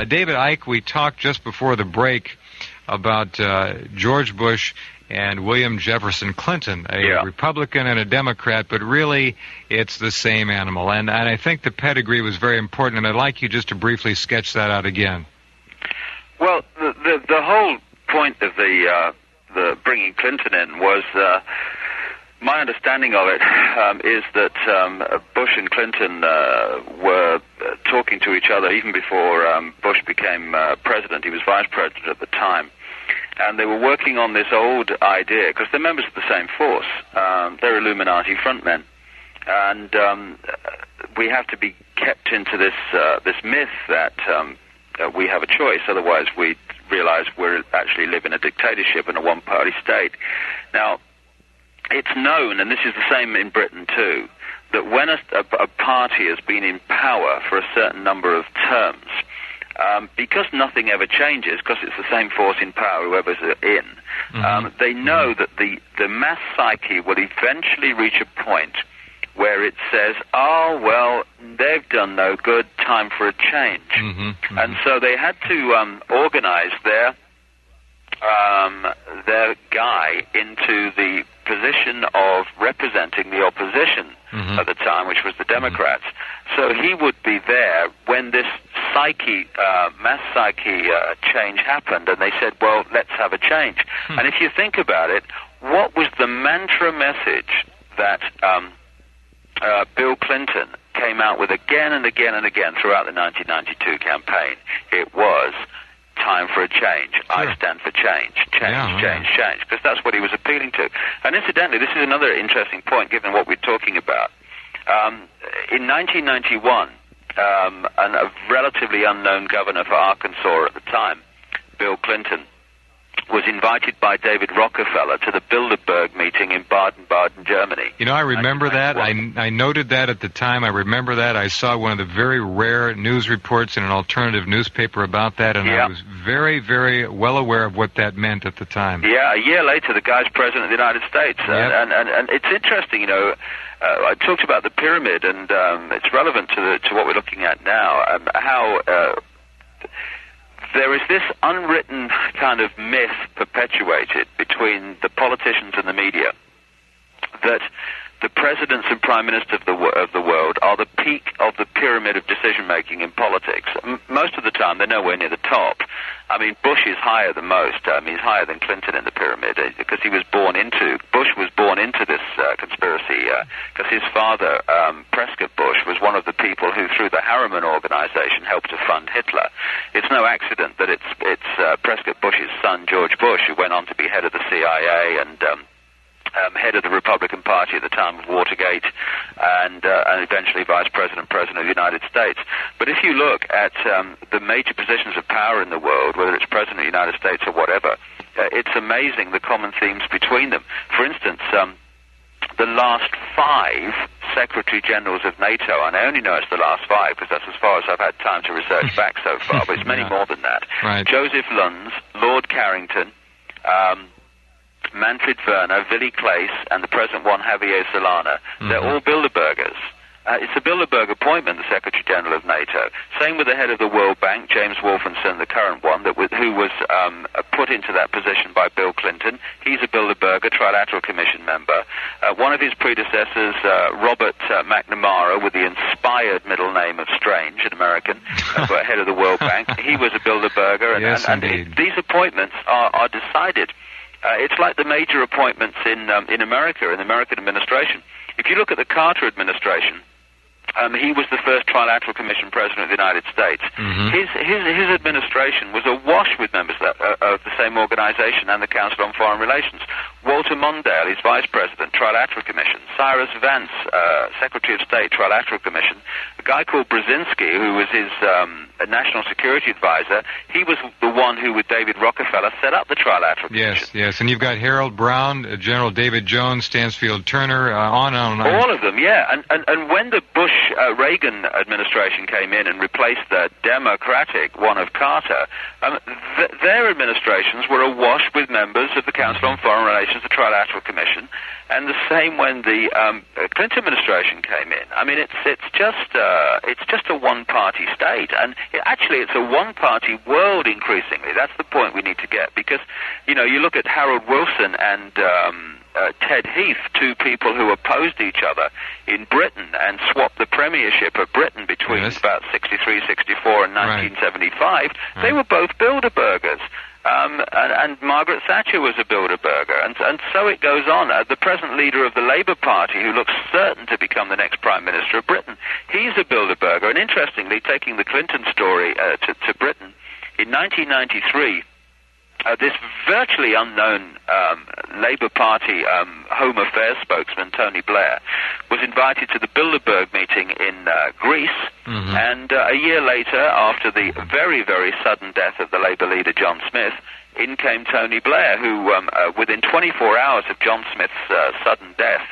David Icke, we talked just before the break about George Bush and William Jefferson Clinton, a Republican and a Democrat, but really it's the same animal. And I think the pedigree was very important, and I'd like you just to briefly sketch that out again. Well, the whole point of the bringing Clinton in was, my understanding of it is that Bush and Clinton were talking to each other even before Bush became president. He was vice president at the time. And they were working on this old idea, because they're members of the same force. They're Illuminati frontmen. And we have to be kept into this myth that we have a choice, otherwise we realize we're actually live in a dictatorship in a one-party state. Now, it's known, and this is the same in Britain too, that when a party has been in power for a certain number of terms, because nothing ever changes, because it's the same force in power, whoever's in, they know that the mass psyche will eventually reach a point where it says, oh, well, they've done no good, time for a change. And so they had to organize their guy into the position of representing the opposition at the time, which was the Democrats. So he would be there when this mass psyche change happened, and they said, well, let's have a change. And if you think about it, what was the mantra message that Bill Clinton came out with again and again and again throughout the 1992 campaign? It was, time for a change. Sure. I stand for change. Change. Because that's what he was appealing to. And incidentally, this is another interesting point, given what we're talking about. In 1991, a relatively unknown governor for Arkansas at the time, Bill Clinton, was invited by David Rockefeller to the Bilderberg meeting in Baden-Baden, Germany. You know, I remember that. I noted that at the time. I remember that. I saw one of the very rare news reports in an alternative newspaper about that, and I was very, very well aware of what that meant at the time. Yeah, a year later, the guy's president of the United States. And it's interesting, you know, I talked about the pyramid, and it's relevant to what we're looking at now, how there is this unwritten kind of myth perpetuated between the politicians and the media that the presidents and prime ministers of the world are the peak of the pyramid of decision-making in politics. Most of the time, they're nowhere near the top. I mean, Bush is higher than most. He's higher than Clinton in the pyramid because Bush was born into this conspiracy because his father, Prescott Bush, was one of the people who, through the Harriman organization, helped to fund Hitler. It's no accident that it's Prescott Bush's son, George Bush, who went on to be head of the CIA and head of the Republican Party at the time of Watergate, and eventually Vice President, President of the United States. But if you look at the major positions of power in the world, whether it's President of the United States or whatever, it's amazing the common themes between them. For instance, the last 5 Secretary Generals of NATO, and I only know it's the last 5 because that's as far as I've had time to research back so far, but it's many more than that. Right. Joseph Luns, Lord Carrington, Manfred Werner, Willy Claes, and the present one, Javier Solana. They're all Bilderbergers. It's a Bilderberg appointment, the Secretary General of NATO. Same with the head of the World Bank, James Wolfensohn, the current one, who was put into that position by Bill Clinton. He's a Bilderberger, Trilateral Commission member. One of his predecessors, Robert McNamara, with the inspired middle name of Strange, an American, head of the World Bank. He was a Bilderberger, and these appointments are decided. It's like the major appointments in America, in the American administration. If you look at the Carter administration, he was the first Trilateral Commission president of the United States. His administration was awash with members of the same organization and the Council on Foreign Relations. Walter Mondale, his vice president, Trilateral Commission. Cyrus Vance, Secretary of State, Trilateral Commission. A guy called Brzezinski, who was his national security advisor, he was the one who, with David Rockefeller, set up the Trilateral Commission. Yes, and you've got Harold Brown, General David Jones, Stansfield Turner, on and on. All of them, yeah. And when the Bush-Reagan administration came in and replaced the Democratic one of Carter, their administrations were awash with members of the Council on Foreign Relations, the Trilateral Commission, and the same when the Clinton administration came in. I mean, it's just a one-party state, and it's a one-party world increasingly. That's the point we need to get, because you look at Harold Wilson and Ted Heath, two people who opposed each other in Britain and swapped the premiership of Britain between about 63, 64 and 1975. Right. They were both Bilderbergers. And Margaret Thatcher was a Bilderberger, and so it goes on. The present leader of the Labour Party, who looks certain to become the next Prime Minister of Britain, he's a Bilderberger. And interestingly, taking the Clinton story to Britain, in 1993, this virtually unknown Labour Party Home Affairs spokesman, Tony Blair, was invited to the Bilderberg meeting in Greece, and a year later, after the very, very sudden death of the Labour leader John Smith, in came Tony Blair, who within 24 hours of John Smith's sudden death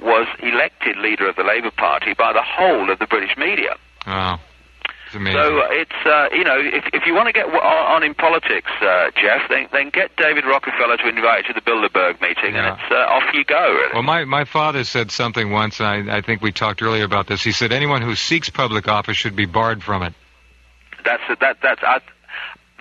was elected leader of the Labour Party by the whole of the British media. Wow. Amazing. So it's if you want to get on in politics, Jeff, then get David Rockefeller to invite you to the Bilderberg meeting, and it's off you go. Really. Well, my father said something once, and I think we talked earlier about this. He said anyone who seeks public office should be barred from it.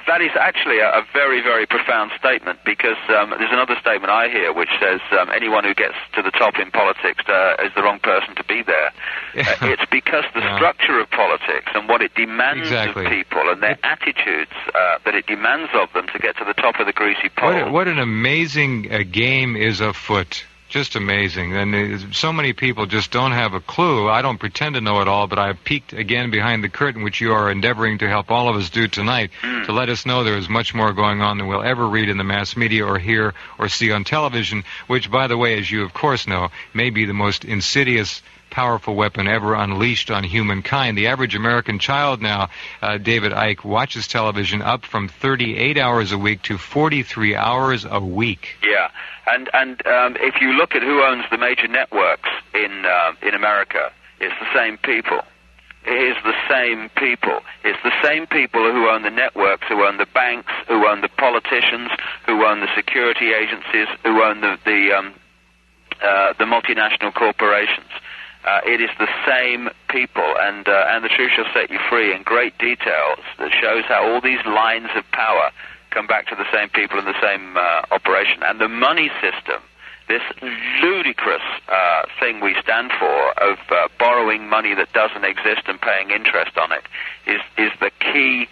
That is actually a very, very profound statement, because there's another statement I hear which says anyone who gets to the top in politics is the wrong person to be there. It's because the structure of politics and what it demands of people and their attitudes that it demands of them to get to the top of the greasy pole. What an amazing game is afoot. Just amazing. And so many people just don't have a clue. I don't pretend to know it all, but I've peeked again behind the curtain, which you are endeavoring to help all of us do tonight, to let us know there is much more going on than we'll ever read in the mass media or hear or see on television, which, by the way, as you of course know, may be the most insidious, powerful weapon ever unleashed on humankind. The average American child now, David Icke, watches television up from 38 hours a week to 43 hours a week. Yeah. And if you look at who owns the major networks in America, it's the same people. It is the same people. It's the same people who own the networks, who own the banks, who own the politicians, who own the security agencies, who own the multinational corporations. It is the same people, and the truth shall set you free in great details that shows how all these lines of power come back to the same people and the same operation. And the money system, this ludicrous thing we stand for of borrowing money that doesn't exist and paying interest on it, is the key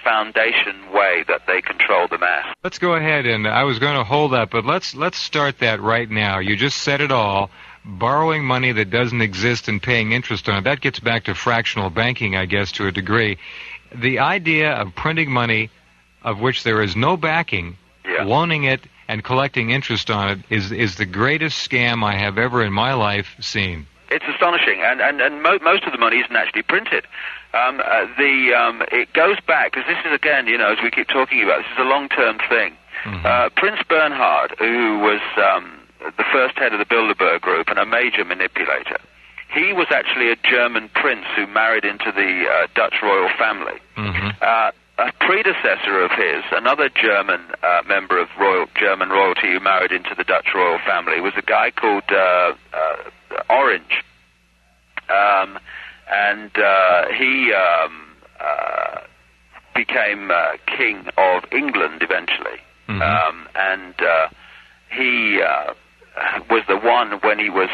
foundation way that they control the mass. Let's go ahead, and I was going to hold that, but let's start that right now. You just said it all. Borrowing money that doesn't exist and paying interest on it. That gets back to fractional banking, I guess, to a degree. The idea of printing money of which there is no backing, loaning it and collecting interest on it is the greatest scam I have ever in my life seen. It's astonishing, and most of the money isn't actually printed. It goes back, because this is, again, as we keep talking about, this is a long-term thing. Prince Bernhard, who was the first head of the Bilderberg Group and a major manipulator, he was actually a German prince who married into the Dutch royal family. A predecessor of his, another German member of German royalty who married into the Dutch royal family, was a guy called Orange. He became king of England eventually. He was the one, when he was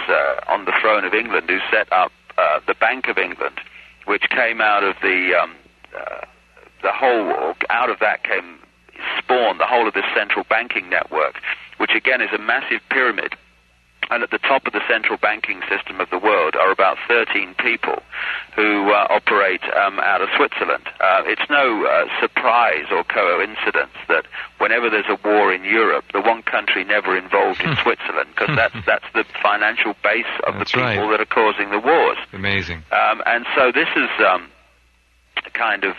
on the throne of England, who set up the Bank of England, which came out of out of that spawned the whole of this central banking network, which again is a massive pyramid. And at the top of the central banking system of the world are about 13 people who operate out of Switzerland. It's no surprise or coincidence that whenever there's a war in Europe, the one country never involved in Switzerland, because that's the financial base of the people that are causing the wars. Amazing. And so this is kind of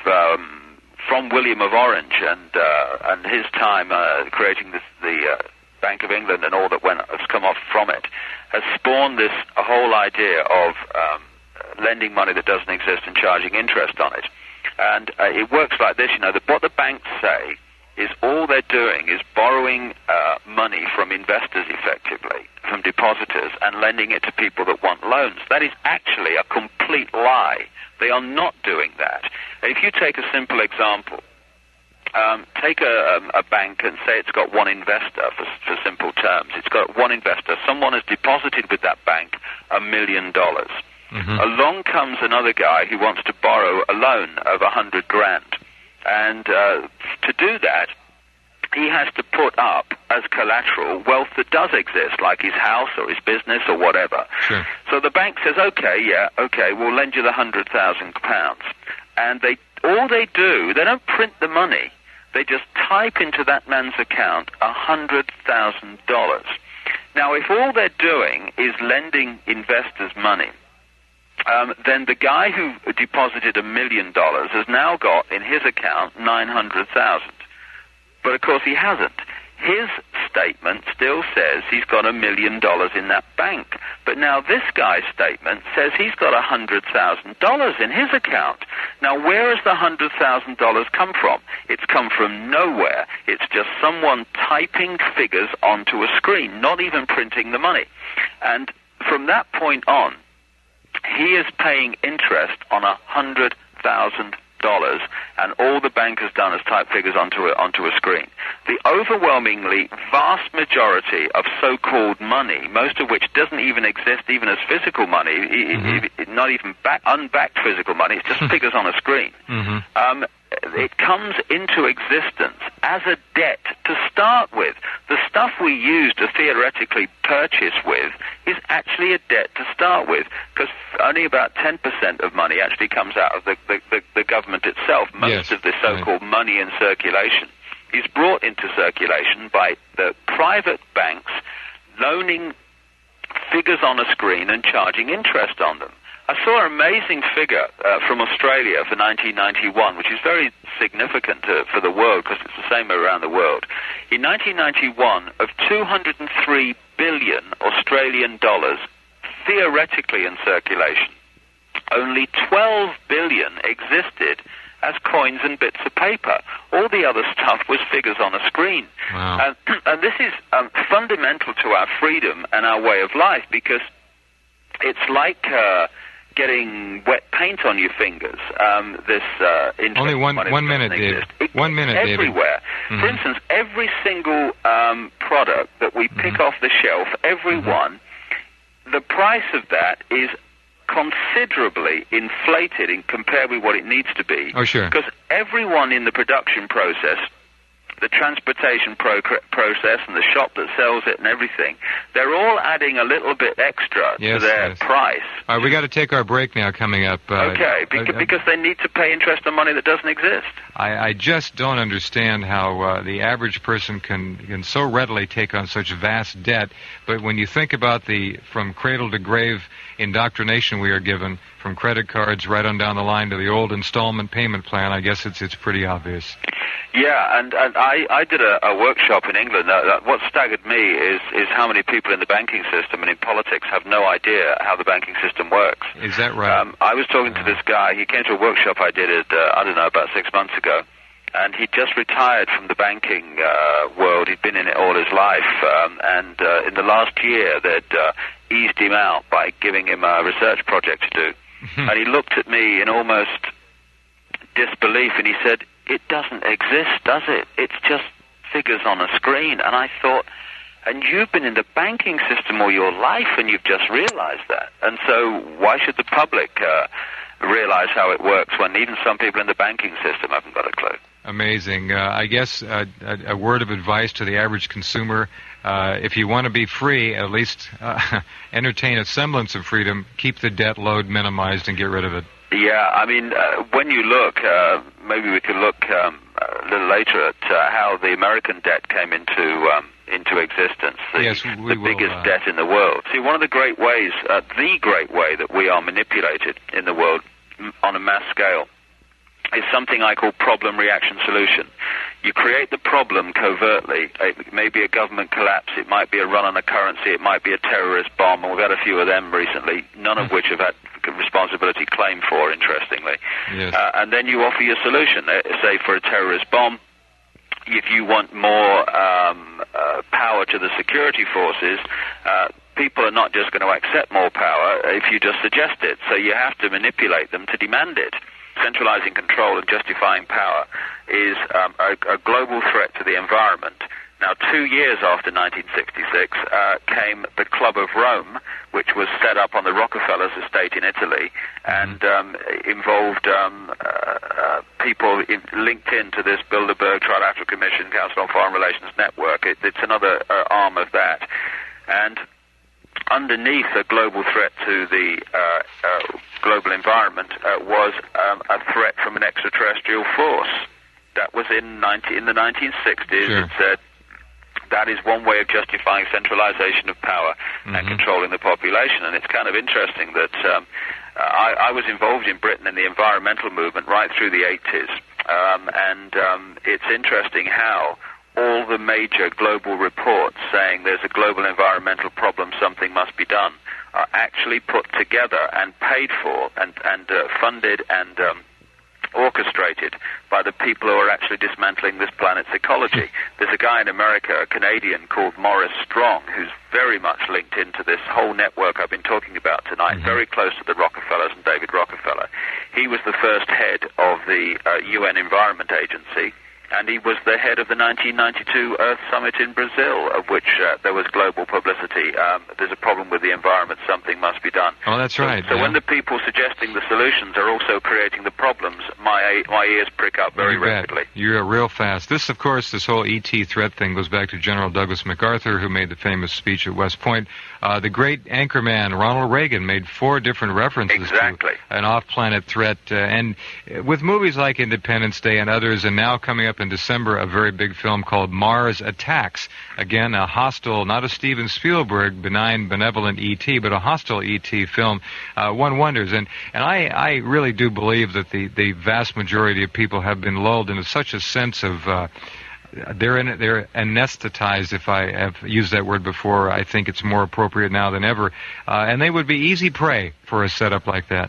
from William of Orange and his time creating the Bank of England and all that has come off from it, has spawned this whole idea of lending money that doesn't exist and charging interest on it. And it works like this, what the banks say is all they're doing is borrowing money from investors, effectively, from depositors and lending it to people that want loans. That is actually a complete lie. They are not doing that. If you take a simple example, take a bank and say it's got one investor, for simple terms. It's got one investor. Someone has deposited with that bank $1 million. Along comes another guy who wants to borrow a loan of $100,000. And to do that, he has to put up as collateral wealth that does exist, like his house or his business or whatever. Sure. So the bank says, okay, we'll lend you the £100,000. And all they do, they don't print the money. They just type into that man's account $100,000. Now, if all they're doing is lending investors money, then the guy who deposited $1 million has now got in his account $900,000. But of course he hasn't. His statement still says he's got $1 million in that bank. But now this guy's statement says he's got $100,000 in his account. Now where has the $100,000 come from? It's come from nowhere. It's just someone typing figures onto a screen, not even printing the money. And from that point on, he is paying interest on $100,000, and all the bank has done is type figures onto a screen. The overwhelmingly vast majority of so-called money, most of which doesn't even exist even as physical money, not even unbacked physical money, it's just figures on a screen. It comes into existence as a debt to start with. The stuff we use to theoretically purchase with is actually a debt to start with, because only about 10% of money actually comes out of the government itself. Most of the so-called money in circulation is brought into circulation by the private banks loaning figures on a screen and charging interest on them. I saw an amazing figure from Australia for 1991, which is very significant for the world because it's the same around the world. In 1991, of 203 billion Australian dollars theoretically in circulation, only 12 billion existed as coins and bits of paper. All the other stuff was figures on a screen. Wow. And this is fundamental to our freedom and our way of life, because it's like getting wet paint on your fingers. Only one minute, David. 1 minute, everywhere. David. For instance, every single product that we pick off the shelf, every one, the price of that is considerably inflated in compared with what it needs to be. Oh, sure. Because everyone in the production process, the transportation process and the shop that sells it and everything, they're all adding a little bit extra to their price. All right, we got to take our break now coming up. Because they need to pay interest on money that doesn't exist. I just don't understand how the average person can so readily take on such vast debt, but when you think about the from cradle to grave indoctrination we are given, from credit cards right on down the line to the old installment payment plan, I guess it's pretty obvious. Yeah, and I did a workshop in England. What staggered me is how many people in the banking system and in politics have no idea how the banking system works. Is that right? I was talking to this guy. He came to a workshop I did about 6 months ago, and he just retired from the banking world. He'd been in it all his life, and in the last year they'd eased him out by giving him a research project to do. And he looked at me in almost disbelief, and he said, "It doesn't exist, does it? It's just figures on a screen." And I thought, and you've been in the banking system all your life, and you've just realized that. And so why should the public realize how it works when even some people in the banking system haven't got a clue? Amazing. I guess a word of advice to the average consumer, if you want to be free, at least entertain a semblance of freedom, keep the debt load minimized and get rid of it. Yeah, I mean, when you look, maybe we could look a little later at how the American debt came into existence, the biggest debt in the world. See, one of the great ways, the great way that we are manipulated in the world on a mass scale is something I call problem-reaction-solution. You create the problem covertly. It may be a government collapse, it might be a run on a currency, it might be a terrorist bomb, and we've had a few of them recently, none of which have had responsibility claimed for, interestingly. Yes. And then you offer your solution. Say for a terrorist bomb, if you want more power to the security forces, people are not just going to accept more power if you just suggest it. So you have to manipulate them to demand it. Centralizing control and justifying power is a global threat to the environment. Now, 2 years after 1966 came the Club of Rome, which was set up on the Rockefellers' estate in Italy, and involved people linked into this Bilderberg Trilateral Commission, Council on Foreign Relations network. It's another arm of that. And underneath a global threat to the global environment was a threat from an extraterrestrial force. That was in the 1960s. Sure. It said that is one way of justifying centralization of power and controlling the population. And it's kind of interesting that I was involved in Britain in the environmental movement right through the 80s. And it's interesting how all the major global reports saying there's a global environmental problem, something must be done, are actually put together and paid for and funded and orchestrated by the people who are actually dismantling this planet's ecology. There's a guy in America, a Canadian, called Maurice Strong, who's very much linked into this whole network I've been talking about tonight, very close to the Rockefellers and David Rockefeller. He was the first head of the UN Environment Agency, and he was the head of the 1992 Earth Summit in Brazil, of which there was global publicity. There's a problem with the environment, something must be done. Oh, that's right. So when the people suggesting the solutions are also creating the problems, my ears prick up very rapidly. You're real fast. This, of course, this whole ET threat thing goes back to General Douglas MacArthur, who made the famous speech at West Point. The great anchorman Ronald Reagan made 4 different references to an off-planet threat. And with movies like Independence Day and others, and now coming up in December, a very big film called Mars Attacks. Again, a hostile, not a Steven Spielberg, benign, benevolent E.T., but a hostile E.T. film. One wonders. And I really do believe that the vast majority of people have been lulled into such a sense of they're anesthetized, if I have used that word before. I think it's more appropriate now than ever. And they would be easy prey for a setup like that.